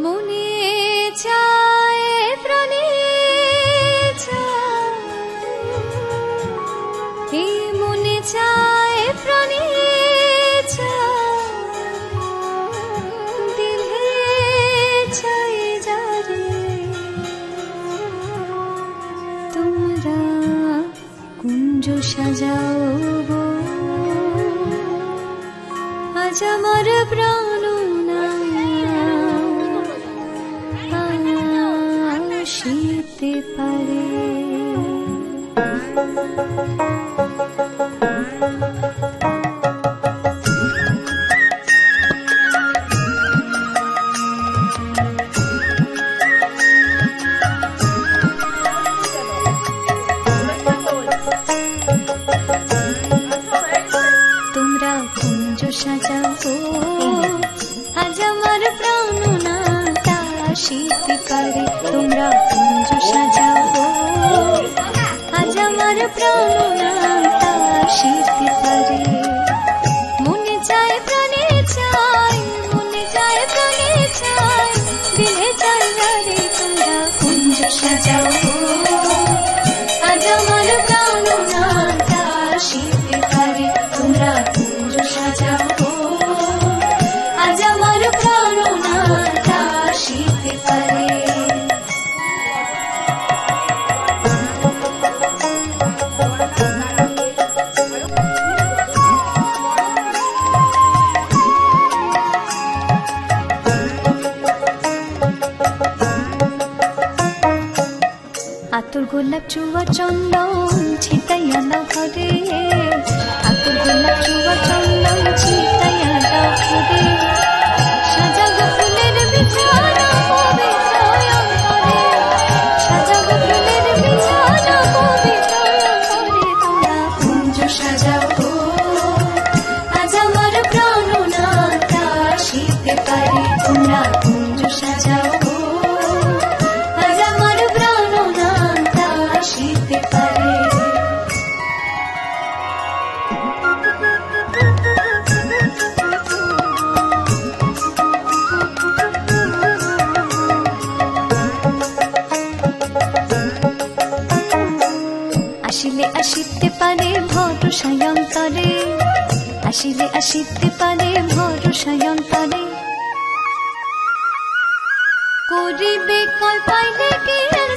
মনে চায় প্রাণে চায়, এই মনে চায় প্রাণে চায়, দিলে চাই যারে তোমরা কুঞ্জ সাজাও গো, আজ আমার প্রাণ আসিতে পারে। তোমরা কুঞ্জ সাজাও আজ আমার প্রাণনাথ আসিতে পারে। তোমরা কুঞ্জ সাজাও আজ আমার প্রাণনাথ আসিতে পারে। মনে চায় প্রাণে চায়, মনে চায় প্রাণে চায়, দিলে চাই রে তোমরা কুঞ্জ সাজাও আজ আমার প্রাণনাথ আসিতে পারে। তোমরা কুঞ্জ সাজাও আজ আমার প্রাণনাথ আসিতে পারে। আতর গোলাপ চুয়া চন্দন ছিটাইয়া দাও ঘরে, আতর গোলাপ চুয়া চন্দন ছিটাইয়া দাও ঘরে। সাজাগো ফুলের বিছানা পবিত্র অন্তরে, সাজাগো ফুলের বিছানা পবিত্র অন্তরে। তোমরা কুঞ্জ সাজাও আজ আমার প্রাণনাথ আসিতে পারে। তোমরা কুঞ্জ সাজাও আজ আমার প্রাণনাথ আসিতে পারে। আসিলে আসিতে পারে ভরসায় অন্তরে, আসিলে আসিতে পারে ভরসায় অন্তরে। করিবে কয় পাইলে কি আর